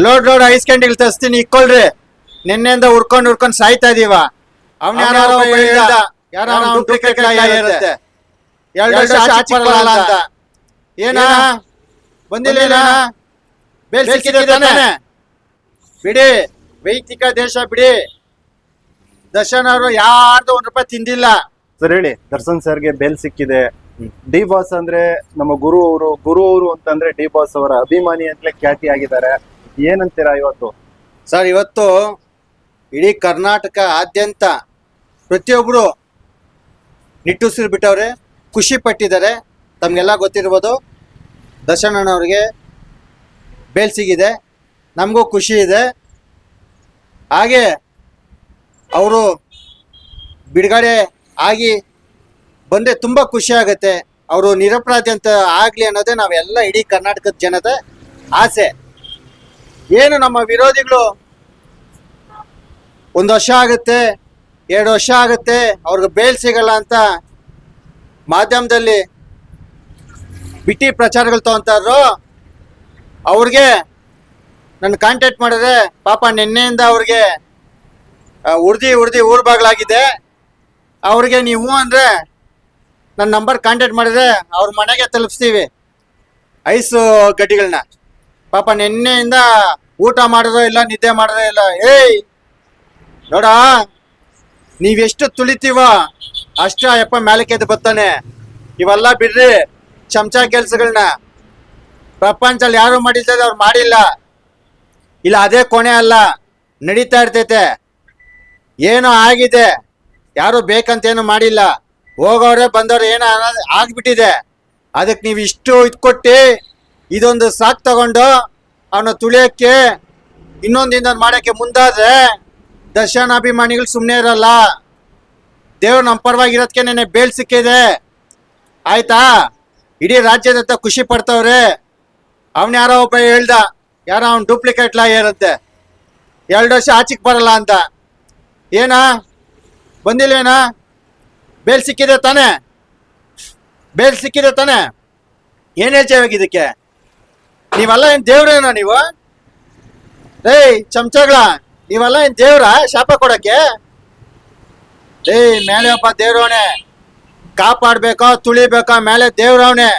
Load ice ಕ್ಯಾಂಡಿಲ್ ತರಿಸ್ತೀನಿ ಇಕ್ಕೊಳ್ರಿ. ನಿನ್ನೆಯಿಂದ ಹುಡ್ಕೊಂಡ್ ಸಾಯ್ತಾ ಇದೀವ. ಅವ್ನ ಯಾರೋ ಡೂಪ್ಲಿಕೇಟ್ ಇರುತ್ತೆ, 2 ವರ್ಷ ಆಚೆ ಬರಲ್ಲ ಅಂತ. ಏನ ಬಂದಿಲ್ಲ, ಬೇಲ್ ಸಿಕ್ಕಿದೆ ತಾನೆ? ಬಿಡಿ, ವೈಯಕ್ತಿಕ ದೇಶ ಬಿಡಿ. ದರ್ಶನ್ ಅವರು ಯಾರ್ದು ₹1 ತಿಂದಿಲ್ಲ. ಸರ್ ಹೇಳಿ, ದರ್ಶನ್ ಸರ್ಗೆ ಬೇಲ್ ಸಿಕ್ಕಿದೆ. ಡಿ ಬಾಸ್ ಅಂದ್ರೆ ನಮ್ಮ ಗುರು ಅವರು ಅಂತಂದ್ರೆ ಡಿ ಬಾಸ್ ಅವರ ಅಭಿಮಾನಿ ಅಂತಲೇ ಖ್ಯಾತಿ ಆಗಿದ್ದಾರೆ. ಏನಂತೀರಾ ಇವತ್ತು? ಸರ್, ಇವತ್ತು ಇಡೀ ಕರ್ನಾಟಕ ಆದ್ಯಂತ ಪ್ರತಿಯೊಬ್ರು ನಿಟ್ಟುಸಿರು ಬಿಟ್ಟವ್ರೆ, ಖುಷಿ ಪಟ್ಟಿದ್ದಾರೆ. ತಮ್ಗೆಲ್ಲ ಗೊತ್ತಿರ್ಬೋದು, ದರ್ಶನ್ ಅಣ್ಣವ್ರಿಗೆ ಬೇಲ್ ಸಿಗಿದೆ, ನಮಗೂ ಖುಷಿ ಇದೆ. ಹಾಗೆ ಅವರು ಬಿಡುಗಡೆ ಆಗಿ ಬಂದರೆ ತುಂಬ ಖುಷಿ ಆಗುತ್ತೆ. ಅವರು ನಿರಪರಾಧಿ ಅಂತ ಆಗಲಿ ಅನ್ನೋದೇ ನಾವೆಲ್ಲ ಇಡೀ ಕರ್ನಾಟಕದ ಜನತೆ ಆಸೆ. ಏನು ನಮ್ಮ ವಿರೋಧಿಗಳು 1 ವರ್ಷ ಆಗುತ್ತೆ, 2 ವರ್ಷ ಆಗುತ್ತೆ, ಅವ್ರಿಗೆ ಬೇಲ್ ಸಿಗಲ್ಲ ಅಂತ ಮಾಧ್ಯಮದಲ್ಲಿ ಬಿಟ್ಟಿ ಪ್ರಚಾರಗಳು ತಗೊಂತಾರೋ, ಅವ್ರಿಗೆ ನನ್ನ ಕಾಂಟ್ಯಾಕ್ಟ್ ಮಾಡಿದ್ರೆ ಪಾಪ ನಿನ್ನೆಯಿಂದ ಅವ್ರಿಗೆ ಉರ್ದಿ ಊರ್ ಬಾಗ್ಲಾಗಿದೆ. ಅವ್ರಿಗೆ ನೀವು ಅಂದರೆ ನನ್ನ ನಂಬರ್ ಕಾಂಟ್ಯಾಕ್ಟ್ ಮಾಡಿದ್ರೆ ಅವ್ರ ಮನೆಗೆ ತಲುಪಿಸ್ತೀವಿ ಐಸು ಗಡ್ಡಿಗಳನ್ನ. ಪಾಪ ನಿನ್ನೆಯಿಂದ ಊಟ ಮಾಡಿರೋ ಇಲ್ಲ, ನಿದ್ದೆ ಮಾಡಿರೋ ಇಲ್ಲ. ಏಯ್ ನೋಡ, ನೀವೆಷ್ಟು ತುಳಿತೀವ ಅಷ್ಟ ಯಪ್ಪ ಮೇಲಕ್ಕೆ ಎದ್ದು ಬರ್ತಾನೆ. ಇವೆಲ್ಲ ಬಿಡ್ರಿ ಚಮಚ ಕೆಲಸಗಳನ್ನ. ಪ್ರಪಂಚದಲ್ಲಿ ಯಾರು ಮಾಡಿರ್ತದೆ ಅವ್ರು ಮಾಡಿಲ್ಲ. ಇಲ್ಲ, ಅದೇ ಕೊನೆ ಅಲ್ಲ, ನಡೀತಾ ಇರ್ತೈತೆ. ಏನೋ ಆಗಿದೆ, ಯಾರು ಬೇಕಂತೇನು ಮಾಡಿಲ್ಲ. ಹೋಗೋರೆ ಬಂದವ್ರೆ ಏನೋ ಆಗ್ಬಿಟ್ಟಿದೆ. ಅದಕ್ಕೆ ನೀವು ಇಷ್ಟು ಕೊಟ್ಟು ಇದೊಂದು ಸಾಕು ತಗೊಂಡು ಅವನ ತುಳಿಯೋಕ್ಕೆ ಇನ್ನೊಂದು ಮಾಡೋಕ್ಕೆ ಮುಂದಾದ್ರೆ ದರ್ಶನ್ ಅಭಿಮಾನಿಗಳು ಸುಮ್ಮನೆ ಇರಲ್ಲ. ದೇವ್ರು ನಮ್ಮ ಪರವಾಗಿರೋದಕ್ಕೆ ನೆನೆ ಬೇಲ್ ಸಿಕ್ಕಿದೆ, ಆಯ್ತಾ? ಇಡೀ ರಾಜ್ಯದಂತ ಖುಷಿ ಪಡ್ತವ್ರೆ. ಅವನು ಯಾರೋ ಒಬ್ಬ ಹೇಳ್ದ, ಯಾರೋ ಅವ್ನು ಡೂಪ್ಲಿಕೇಟ್ ಇರುತ್ತೆ, 2 ವರ್ಷ ಆಚೆಗೆ ಬರಲ್ಲ ಅಂತ. ಏನ ಬಂದಿಲ್ವೇನ? ಬೇಲ್ ಸಿಕ್ಕಿದೆ ತಾನೆ? ಬೇಲ್ ಸಿಕ್ಕಿದೆ ತಾನೆ? ಏನು ಹೇಳ್ತೇವೆ ಇದಕ್ಕೆ? ನೀವೆಲ್ಲ ಏನು ದೇವ್ರೇನೋ ನೀವು? ಏಯ್ ಚಮಚಗಳ, ನೀವೆಲ್ಲ ಏನು ದೇವ್ರ ಶಾಪ ಕೊಡಕ್ಕೆ? ಏಯ್ ಮೇಲೆ ಒಬ್ಬ ದೇವ್ರವನೆ, ಕಾಪಾಡ್ಬೇಕೋ ತುಳಿಬೇಕೋ ಮೇಲೆ ದೇವ್ರವನೆ.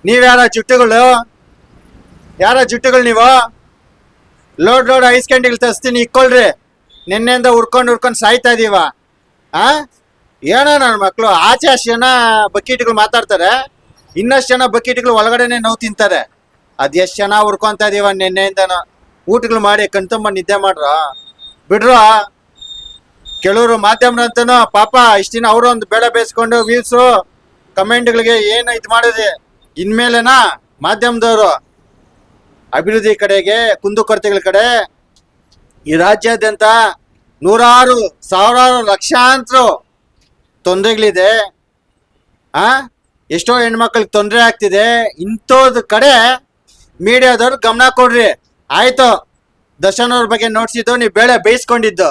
ನೀವ್ಯಾರ ಜುಟ್ಟುಗಳು? ಯಾರ ಜುಟ್ಟುಗಳು ನೀವು? ಲೋಡ್ ಐಸ್ ಕ್ಯಾಂಡಿಲ್ ತರಿಸ್ತೀನಿ ಇಕ್ಕೊಳ್ರಿ. ನಿನ್ನೆಯಿಂದ ಹುಡ್ಕೊಂಡ್ ಸಾಯ್ತಾ ಇದೀವ. ಏನೋ ನನ್ನ ಮಕ್ಕಳು ಆಚೆ ಅಷ್ಟು ಜನ ಬಕೀಟ್ಗಳು ಮಾತಾಡ್ತಾರೆ, ಇನ್ನಷ್ಟು ಜನ ಬಕೀಟ್ಗಳು ಒಳಗಡೆನೆ ನೋವು ತಿಂತಾರೆ. ಅದೆಷ್ಟು ಜನ ಹುಡ್ಕೊಂತ ಇದೀವ ನಿನ್ನೆಯಿಂದನೂ. ಊಟಗಳು ಮಾಡಿ ಕಣ್ತುಂಬ ನಿದ್ದೆ ಮಾಡ್ರ ಬಿಡ್ರ. ಕೆಲವರು ಮಾಧ್ಯಮದಂತನೂ ಪಾಪ ಇಷ್ಟು ದಿನ ಅವರು ಒಂದು ಬೇಡ ಬೇಯಿಸ್ಕೊಂಡು ವ್ಯೂಸು ಕಮೆಂಟ್ಗಳಿಗೆ ಏನು ಇದು ಮಾಡಿದೆ. ಇನ್ಮೇಲೆನಾ ಮಾಧ್ಯಮದವರು ಅಭಿವೃದ್ಧಿ ಕಡೆಗೆ, ಕುಂದುಕೊರತೆಗಳ ಕಡೆ ಈ ರಾಜ್ಯಾದ್ಯಂತ ನೂರಾರು ಸಾವಿರಾರು ಲಕ್ಷಾಂತರ ತೊಂದರೆಗಳಿದೆ. ಎಷ್ಟೋ ಹೆಣ್ಮಕ್ಳಿಗೆ ತೊಂದರೆ ಆಗ್ತಿದೆ. ಇಂಥದ್ದು ಕಡೆ ಮೀಡಿಯಾದವ್ರು ಗಮನ ಕೊಡ್ರಿ. ಆಯ್ತು, ದರ್ಶನ್ ಅವ್ರ ಬಗ್ಗೆ ನೋಡ್ಸಿದ್ದು, ನೀವು ಬೇಳೆ ಬೇಯಿಸ್ಕೊಂಡಿದ್ದು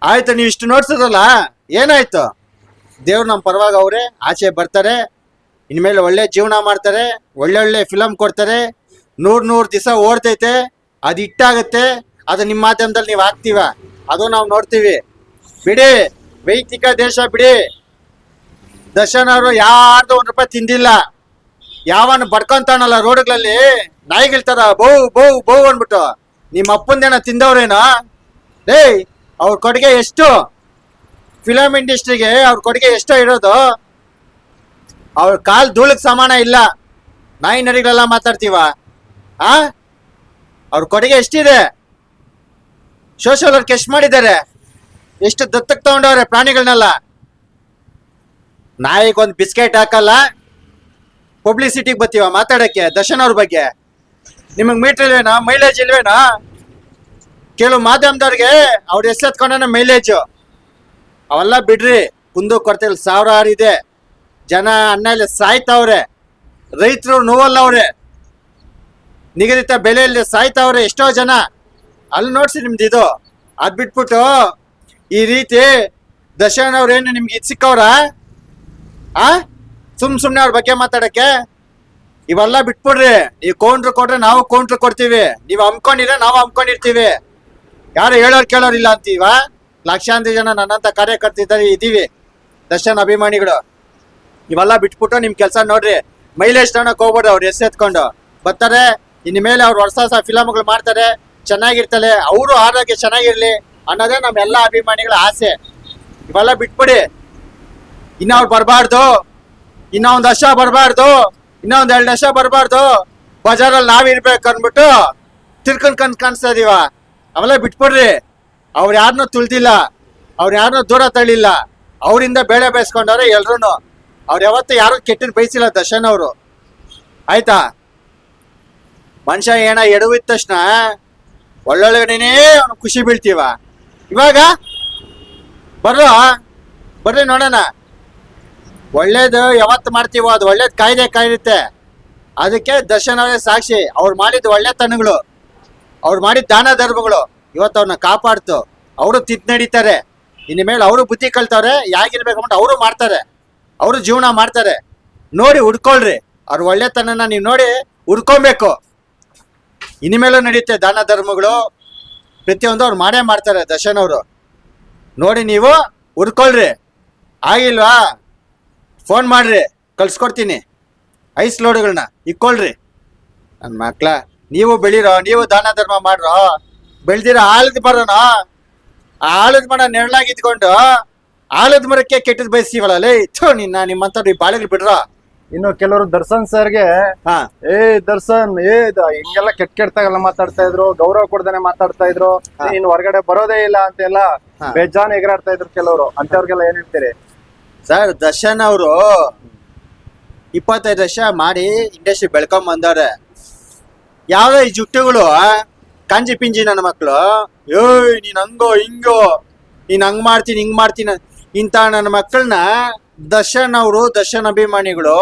ಆಯ್ತು. ನೀವು ಇಷ್ಟು ನೋಡ್ಸೋದಲ್ಲ, ಏನಾಯ್ತು? ದೇವ್ರು ನಮ್ಮ ಪರವಾಗಿ ಅವರೇ ಆಚೆ ಬರ್ತಾರೆ. ಇನ್ಮೇಲೆ ಒಳ್ಳೆ ಜೀವನ ಮಾಡ್ತಾರೆ, ಒಳ್ಳೆ ಫಿಲಮ್ ಕೊಡ್ತಾರೆ. 100 ದಿವಸ ಓಡ್ತೈತೆ, ಅದು ಹಿಟ್ಟಾಗುತ್ತೆ. ಅದು ನಿಮ್ಮ ಮಾಧ್ಯಮದಲ್ಲಿ ನೀವು ಹಾಕ್ತೀವ, ಅದು ನಾವು ನೋಡ್ತೀವಿ. ಬಿಡಿ, ವೈಯಕ್ತಿಕ ದೇಶ ಬಿಡಿ. ದರ್ಶನ್ ಅವರು ಯಾರ್ದು ₹1 ತಿಂದಿಲ್ಲ. ಯಾವನು ಬಡ್ಕೊಂತಾನಲ್ಲ ರೋಡ್ಗಳಲ್ಲಿ ನಾಯಿಗಿಳ್ತಾರ, ಬೌ ಅಂದ್ಬಿಟ್ಟು, ನಿಮ್ಮ ಅಪ್ಪಂದೇನ ತಿಂದವ್ರೇನೋ? ಏಯ್, ಅವ್ರ ಕೊಡುಗೆ ಎಷ್ಟು ಫಿಲಮ್ ಇಂಡಸ್ಟ್ರಿಗೆ? ಅವ್ರ ಕೊಡುಗೆ ಎಷ್ಟೋ ಇರೋದು? ಅವ್ರ ಕಾಲ್ ಧೂಳಕ್ಕೆ ಸಮಾನ ಇಲ್ಲ. ನಾಯಿ ನರಿಗಳೆಲ್ಲ ಮಾತಾಡ್ತೀವ. ಅವ್ರ ಕೊಡುಗೆ ಎಷ್ಟಿದೆ? ಸೋಷಿಯಲ್ ವರ್ಕ್ ಎಷ್ಟು ಮಾಡಿದ್ದಾರೆ? ಎಷ್ಟು ದತ್ತಕ್ಕೆ ತಗೊಂಡವ್ರೆ ಪ್ರಾಣಿಗಳನ್ನೆಲ್ಲ? ನಾಯಿಗೊಂದು ಬಿಸ್ಕೆಟ್ ಹಾಕಲ್ಲ, ಪಬ್ಲಿಸಿಟಿಗೆ ಬರ್ತೀವ ಮಾತಾಡಕ್ಕೆ ದರ್ಶನ್ ಅವ್ರ ಬಗ್ಗೆ. ನಿಮಗೆ ಮೀಟರ್ ಇಲ್ವೇನೋ, ಮೈಲೇಜ್ ಇಲ್ವೇನೋ? ಕೆಲವು ಮಾಧ್ಯಮದವ್ರಿಗೆ ಅವ್ರು ಎಷ್ಟೊತ್ಕೊಂಡ ಮೈಲೇಜು ಅವೆಲ್ಲ ಬಿಡ್ರಿ. ಕುಂದು ಕೊರತೆಗಳು ಸಾವಿರಾರು ಇದೆ. ಜನ ಅನ್ನಲ್ಲಿ ಸಾಯ್ತಾವ್ರೆ, ರೈತರು ನೋವಲ್ಲವ್ರೆ, ನಿಗದಿತ ಬೆಲೆಯಲ್ಲಿ ಸಾಯ್ತಾವ್ರೆ ಎಷ್ಟೋ ಜನ. ಅಲ್ಲಿ ನೋಡ್ಸಿ ನಿಮ್ದು ಇದು. ಅದು ಬಿಟ್ಬಿಟ್ಟು ಈ ರೀತಿ ದರ್ಶನ್ ಅವ್ರೇನು ನಿಮ್ಗೆ ಇದು ಸಿಕ್ಕವ್ರ? ಸುಮ್ಮನೆ ಅವ್ರ ಬಗ್ಗೆ ಮಾತಾಡಕ್ಕೆ ಇವೆಲ್ಲ ಬಿಟ್ಬಿಡ್ರಿ. ನೀವು ಕೌಂಟ್ರ್ ಕೊಟ್ರೆ ನಾವು ಕೌಂಟ್ರ್ ಕೊಡ್ತೀವಿ, ನೀವು ಹಮ್ಕೊಂಡಿದ್ರೆ ನಾವು ಹಮ್ಕೊಂಡಿರ್ತೀವಿ. ಯಾರು ಹೇಳೋರು ಕೇಳೋರಿಲ್ಲ ಅಂತೀವ. ಲಕ್ಷಾಂತರ ಜನ ನನ್ನಂತ ಕಾರ್ಯಕರ್ತಿದ್ದಾರೆ ಇದೀವಿ, ದರ್ಶನ್ ಅಭಿಮಾನಿಗಳು. ಇವೆಲ್ಲ ಬಿಟ್ಬಿಟ್ಟು ನಿಮ್ ಕೆಲಸ ನೋಡ್ರಿ. ಮೈಲೇಜ್ ತಗೊಳಕ್ ಹೋಗ್ಬೇಡ್ರಿ. ಅವ್ರು ಎತ್ಕೊಂಡು ಬರ್ತಾರೆ, ಇನ್ನು ಮೇಲೆ ಅವ್ರು ಹೊಸ ಹೊಸ ಫಿಲಮ್ಗಳು ಮಾಡ್ತಾರೆ, ಚೆನ್ನಾಗಿರ್ತಾರೆ, ಅವರು ಆರೋಗ್ಯ ಚೆನ್ನಾಗಿರ್ಲಿ ಅನ್ನೋದೇ ನಮ್ಮೆಲ್ಲ ಅಭಿಮಾನಿಗಳ ಆಸೆ. ಇವೆಲ್ಲ ಬಿಟ್ಬಿಡಿ. ಇನ್ನ ಅವ್ರು ಬರಬಾರ್ದು, ಇನ್ನ ಒಂದ್ ವರ್ಷ ಬರಬಾರ್ದು, ಇನ್ನ ಒಂದ್ 2 ವರ್ಷ ಬರಬಾರ್ದು, ಬಜಾರಲ್ಲಿ ನಾವಿರ್ಬೇಕು ಅನ್ಬಿಟ್ಟು ತಿರ್ಕೊಂಡ್ ಕಾಣಿಸ್ತಾ ಇದೀವ. ಅವೆಲ್ಲ ಬಿಟ್ಬಿಡ್ರಿ. ಅವ್ರು ಯಾರನ್ನೂ ತುಳ್ದಿಲ್ಲ, ಅವ್ರು ಯಾರನ್ನೂ ದೂರ ತಳ್ಳಿಲ್ಲ. ಅವರಿಂದ ಬೇಳೆ ಬೇಯಿಸ್ಕೊಂಡವ್ರೆ ಎಲ್ರು. ಅವ್ರು ಯಾವತ್ತೂ ಯಾರು ಕೆಟ್ಟದ್ ಬಯಸಿಲ್ಲ ದರ್ಶನ್ ಅವರು. ಆಯ್ತಾ? ಮನುಷ್ಯ ಏನ ಎಡವಿದ ತಕ್ಷಣ ಒಳ್ಳೊಳಗಡೆನೇ ಅವ್ನು ಖುಷಿ ಬೀಳ್ತೀವ. ಇವಾಗ ಬರ್ರಿ ನೋಡೋಣ. ಒಳ್ಳೇದು ಯಾವತ್ತು ಮಾಡ್ತೀವೋ ಅದು ಒಳ್ಳೇದು ಕಾಯ್ದಿರುತ್ತೆ. ಅದಕ್ಕೆ ದರ್ಶನ್ ಅವರೇ ಸಾಕ್ಷಿ. ಅವ್ರು ಮಾಡಿದ ಒಳ್ಳೆತನಗಳು, ಅವ್ರು ಮಾಡಿದ ದಾನ ಧರ್ಮಗಳು ಇವತ್ತು ಅವ್ರನ್ನ ಕಾಪಾಡ್ತು. ಅವರು ತಿದ್ದು ನಡೀತಾರೆ. ಇನ್ನು ಮೇಲೆ ಅವರು ಬುದ್ಧಿ ಕಲ್ತವ್ರೆ, ಯಾಗಿರ್ಬೇಕು ಅಂದ್ಬಿಟ್ಟು ಅವರು ಮಾಡ್ತಾರೆ, ಅವರು ಜೀವನ ಮಾಡ್ತಾರೆ. ನೋಡಿ ಹುಡ್ಕೊಳ್ರಿ. ಅವ್ರ ಒಳ್ಳೆತನನ ನೀವು ನೋಡಿ ಹುಡ್ಕೊಬೇಕು. ಇನ್ಮೇಲೂ ನಡೆಯುತ್ತೆ ದಾನ ಧರ್ಮಗಳು, ಪ್ರತಿಯೊಂದು ಅವ್ರು ಮಾಡೇ ಮಾಡ್ತಾರೆ ದರ್ಶನ್ ಅವರು. ನೋಡಿ ನೀವು ಹುಡ್ಕೊಳ್ರಿ. ಆಗಿಲ್ವಾ ಫೋನ್ ಮಾಡ್ರಿ, ಕಳ್ಸ್ಕೊಡ್ತೀನಿ ಐಸ್ ಲೋಡ್ಗಳನ್ನ, ಇಕ್ಕೊಳ್ರಿ. ನನ್ನ ಮಕ್ಳ, ನೀವು ಬೆಳೀರೋ, ನೀವು ದಾನ ಧರ್ಮ ಮಾಡ್ರೋ. ಬೆಳ್ದಿರೋ ಆಲದ ಮರನ, ಆ ಆಲದ ಮರ ನೆರಳಾಗಿ ಇದ್ಕೊಂಡು ಆಲದ ಮರಕ್ಕೆ ಕೆಟ್ಟದ್ ಬಯಸ್ತೀವಲ್ಲ ಲೇ. ನಿಮ್ಮಂತವ್ರು ಈ ಬಾಳೆಗಳು ಬಿಡ್ರ. ಇನ್ನು ಕೆಲವರು ದರ್ಶನ್ ಸರ್ಗೆ ಹಾ ದರ್ಶನ್ ಹಿಂಗೆಲ್ಲ ಕೆಟ್ಟದಾಗೆಲ್ಲ ಮಾತಾಡ್ತಾ ಇದ್ರು, ಗೌರವ ಕೊಡ್ದೇನೆ ಮಾತಾಡ್ತಾ ಇದ್ರು, ಇನ್ನು ಹೊರಗಡೆ ಬರೋದೇ ಇಲ್ಲ ಅಂತೆಲ್ಲ ಬೇಜಾನ್ ಎಗರಾಡ್ತಾ ಇದ್ರು ಕೆಲವರು. ಅಂತವ್ರಿಗೆಲ್ಲ ಏನ್ ಹೇಳ್ತೀರಿ ಸರ್? ದರ್ಶನ್ ಅವರು 25 ವರ್ಷ ಮಾಡಿ ಇಂಡಸ್ಟ್ರಿ ಬೆಳ್ಕೊಂಡ್ ಬಂದವ್ರೆ. ಯಾವ್ದೋ ಈ ಜುಟ್ಟುಗಳು ಕಾಂಜಿ ಪಿಂಜಿ ನನ್ನ ಮಕ್ಳು, ಏಯ್ ನೀನ್ ಹಂಗೋ ಹಿಂಗೋ, ನೀನ್ ಹಂಗ್ ಮಾಡ್ತೀನಿ ಹಿಂಗ್ ಮಾಡ್ತೀನಿ ಇಂತ ನನ್ನ ಮಕ್ಕಳನ್ನ ದರ್ಶನ್ ಅವರು, ದರ್ಶನ್ ಅಭಿಮಾನಿಗಳು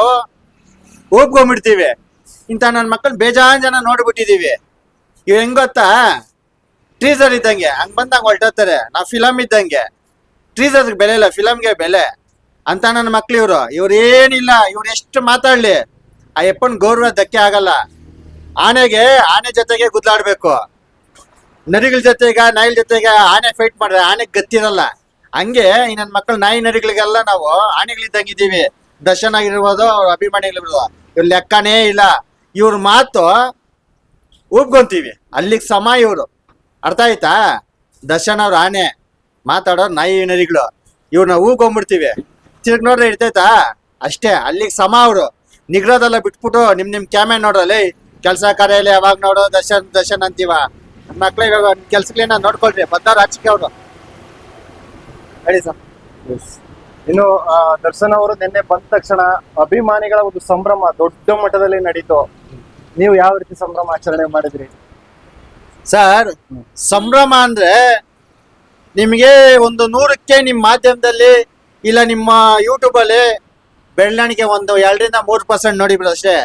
ಒಪ್ಕೊಂಡ್ಬಿಡ್ತೀವಿ. ಇಂಥ ನನ್ನ ಮಕ್ಕಳು ಬೇಜಾನ್ ಜನ ನೋಡ್ಬಿಟ್ಟಿದೀವಿ. ಇವ್ ಹೆಂಗ್ ಗೊತ್ತಾ? ಟ್ರೀಸರ್ ಇದ್ದಂಗೆ ಹಂಗ್ ಬಂದಂಗೆ ಹೊರಟೋಗ್ತಾರೆ. ನಾವು ಫಿಲಮ್ ಇದ್ದಂಗೆ, ಟ್ರೀಸರ್ಗೆ ಬೆಲೆ ಇಲ್ಲ, ಫಿಲಮ್ಗೆ ಬೆಲೆ ಅಂತ ನನ್ನ ಮಕ್ಳು ಇವ್ರು. ಇವ್ರೇನಿಲ್ಲ, ಇವ್ರು ಎಷ್ಟು ಮಾತಾಡ್ಲಿ ಆ ಯಪ್ಪನ್ ಗೌರವ ಧಕ್ಕೆ ಆಗಲ್ಲ. ಆನೆಗೆ ಆನೆ ಜೊತೆಗೆ ಗುದ್ಲಾಡ್ಬೇಕು, ನರಿಗಳ ಜೊತೆಗ ನಾಯಿಗಳ ಜೊತೆಗೆ ಆನೆ ಫೈಟ್ ಮಾಡಿದ್ರೆ ಆನೆಗೆ ಗತ್ತಿರಲ್ಲ. ಹಂಗೆ ಈ ನನ್ನ ಮಕ್ಕಳು ನಾಯಿ ನರಿಗಳಿಗೆಲ್ಲ ನಾವು ಆನೆಗಳಿದ್ದಂಗಿದ್ದೀವಿ. ದರ್ಶನ್ ಆಗಿರ್ಬೋದು, ಅವ್ರ ಅಭಿಮಾನಿಗಳಿರ್ಬೋದು, ಇವ್ರ ಲೆಕ್ಕನೇ ಇಲ್ಲ. ಇವ್ರ ಮಾತು ಊಬ್ಕೊಂತೀವಿ, ಅಲ್ಲಿಗೆ ಸಮ ಇವರು. ಅರ್ಥ ಆಯ್ತಾ? ದರ್ಶನ್ ಅವ್ರ ಆನೆ, ಮಾತಾಡೋರು ನಾಯಿ ನರಿಗಳು. ಇವ್ರನ್ನ ಊಗೊಂಬಿಡ್ತೀವಿ, ತಿರ್ಗಿ ನೋಡ್ರೆ ಇರ್ತೈತಾ? ಅಷ್ಟೇ, ಅಲ್ಲಿಗೆ ಸಮ ಅವರು. ನಿಗ್ರಹದೆಲ್ಲ ಬಿಟ್ಬಿಟ್ಟು ನಿಮ್ ಕ್ಯಾಮೆ ನೋಡ್ರಲ್ಲಿ ಕೆಲಸ ಕಾರ್ಯಾಲಯ ಯಾವಾಗ ನೋಡೋ ದರ್ಶನ್ ಅಂತೀವ. ನನ್ನ ಮಕ್ಳು ಇವಾಗ ಕೆಲ್ಸಗಳೇನ ನೋಡ್ಕೊಳ್ರಿ, ಬಂದವ್ರು ಆಚಿಕೆ ಅವರು. ಹೇಳಿ ಸರ್. ಇನ್ನು ದರ್ಶನ್ ಅವರು ನಿನ್ನೆ ಬಂದ ತಕ್ಷಣ ಅಭಿಮಾನಿಗಳ ಒಂದು ಸಂಭ್ರಮ ದೊಡ್ಡ ಮಟ್ಟದಲ್ಲಿ ನಡೀತು. ನೀವು ಯಾವ ರೀತಿ ಸಂಭ್ರಮ ಆಚರಣೆ ಮಾಡಿದ್ರಿ ಸರ್? ಸಂಭ್ರಮ ಅಂದ್ರೆ ನಿಮಗೆ ಒಂದು 100ಕ್ಕೆ ನಿಮ್ಮ ಮಾಧ್ಯಮದಲ್ಲಿ ಇಲ್ಲ ನಿಮ್ಮ ಯೂಟ್ಯೂಬಲ್ಲಿ ಬೆಳವಣಿಗೆ ಒಂದು 2-3% ನೋಡಿಬಿಡು ಅಷ್ಟೇ.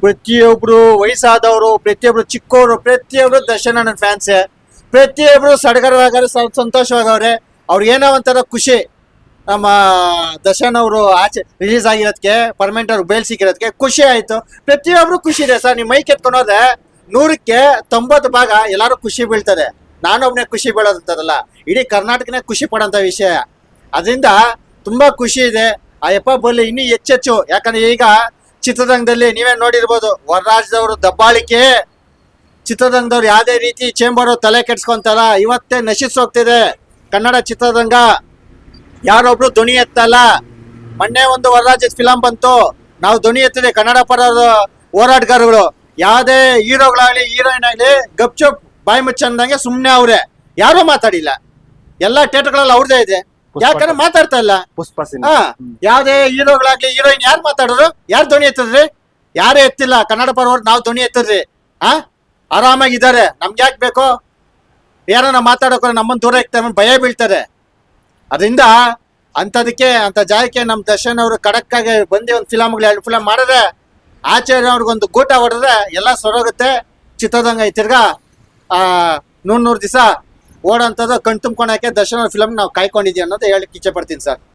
ಪ್ರತಿಯೊಬ್ರು ವಯಸ್ಸಾದವರು, ಪ್ರತಿಯೊಬ್ರು ಚಿಕ್ಕವರು, ಪ್ರತಿಯೊಬ್ರು ದರ್ಶನ್ ನನ್ನ ಫ್ಯಾನ್ಸೇ. ಪ್ರತಿಯೊಬ್ರು ಸಡಗರವಾಗವ್ರೆ, ಸಂತೋಷವಾಗವ್ರೆ. ಅವ್ರಿಗೇನೋ ಒಂಥರ ಖುಷಿ. ನಮ್ಮ ದರ್ಶನ್ ಅವರು ಆಚೆ ರಿಲೀಸ್ ಆಗಿರೋದಕ್ಕೆ, ಪರ್ಮನೆಂಟ್ ಅವ್ರಿಗೆ ಬೇಲ್ ಸಿಕ್ಕಿರೋದಕ್ಕೆ ಖುಷಿ ಆಯ್ತು. ಪ್ರತಿಯೊಬ್ರು ಖುಷಿ ಇದೆ ಸರ್. ನೀವು ಮೈಕ್ ಎತ್ಕೊಂಡೋದ್ರೆ 100ಕ್ಕೆ 90 ಭಾಗ ಎಲ್ಲರೂ ಖುಷಿ ಬೀಳ್ತಾರೆ. ನಾನೊಬ್ನೇ ಖುಷಿ ಬೀಳೋದಂತದಲ್ಲ, ಇಡೀ ಕರ್ನಾಟಕನೇ ಖುಷಿ ಪಡೋಂಥ ವಿಷಯ. ಅದರಿಂದ ತುಂಬಾ ಖುಷಿ ಇದೆ. ಆ ಯಪ್ಪ ಬಲ್ಲಿ ಇನ್ನೂ ಹೆಚ್ಚೆಚ್ಚು. ಯಾಕಂದ್ರೆ ಈಗ ಚಿತ್ರರಂಗದಲ್ಲಿ ನೀವೇ ನೋಡಿರ್ಬೋದು, ಹೊರ ರಾಜ್ಯದವರು ದಬ್ಬಾಳಿಕೆ, ಚಿತ್ರರಂಗದವ್ರು ಯಾವುದೇ ರೀತಿ ಚೇಂಬರ್ ತಲೆ ಕೆಡ್ಸ್ಕೊಂತಾರ. ಇವತ್ತೇ ನಶಿಸೋಗ್ತಿದೆ ಕನ್ನಡ ಚಿತ್ರರಂಗ. ಯಾರೊಬ್ರು ಧ್ವನಿ ಎತ್ತಲ್ಲ. ಮೊನ್ನೆ ಒಂದು ಹೊರ ರಾಜ್ಯದ ಫಿಲಂ ಬಂತು, ನಾವು ಧ್ವನಿ ಎತ್ತಿದೆ ಕನ್ನಡ ಪರ ಹೋರಾಟಗಾರಗಳು. ಯಾವುದೇ ಹೀರೋಗಳಾಗ್ಲಿ ಹೀರೋಯಿನ್ ಆಗ್ಲಿ ಗಪ್ಚುಪ್ ಬಾಯಿ ಮುಚ್ಚಂದಂಗೆ ಸುಮ್ಮನೆ ಅವ್ರೆ, ಯಾರೂ ಮಾತಾಡಿಲ್ಲ. ಎಲ್ಲಾ ಥಿಯೇಟರ್ಗಳಲ್ಲಿ ಅವ್ರದೇ ಇದೆ. ಯಾಕಂದ್ರೆ ಮಾತಾಡ್ತಾ ಇಲ್ಲ. ಪುಷ್ಪ ಯಾವ್ದೇ ಹೀರೋಗಳಾಗ್ಲಿ ಹೀರೋಯಿನ್ ಯಾರು ಮಾತಾಡೋರು? ಯಾರು ಧ್ವನಿ ಎತ್ತಿದ್ರಿ? ಯಾರೇ ಎತ್ತಿಲ್ಲ. ಕನ್ನಡ ಪರವ್ರು ನಾವು ಧ್ವನಿ ಎತ್ತಿದ್ರಿ. ಆರಾಮಾಗಿದ್ದಾರೆ. ನಮ್ಗೆ ಯಾಕೆ ಬೇಕು? ಯಾರನ್ನ ಮಾತಾಡೋಕೆ ನಮ್ಮನ್ನ ದೂರ ಇರ್ತಾರೆ, ಭಯ ಬೀಳ್ತಾರೆ. ಅದರಿಂದ ಅಂಥದಕ್ಕೆ ಅಂತ ಜಾಗಕ್ಕೆ ನಮ್ಮ ದರ್ಶನ್ ಅವರು ಖಡಕ್ ಆಗಿ ಬಂದು ಒಂದು ಫಿಲಮ್ಗಳು 2 ಫಿಲಮ್ ಮಾಡಿದ್ರೆ, ಆಚಾರ್ಯ ಅವ್ರಿಗೊಂದು ಗೂಟ ಹೊಡೆದ್ರೆ ಎಲ್ಲ ಸೊರೋಗುತ್ತೆ. ಚಿತ್ರರಂಗ ತಿರ್ಗಾ 100 ದಿವಸ ಓಡೋಂಥದ್ದು ಕಣ್ ತುಂಬ್ಕೊಳಕ್ಕೆ ದರ್ಶನ್ ಅವ್ರ ಫಿಲಮ್ ನಾವು ಕಾಯ್ಕೊಂಡಿದ್ದೀವಿ ಅನ್ನೋದು ಹೇಳಕ್ಕೆ ಇಚ್ಛೆ ಪಡ್ತೀನಿ ಸರ್.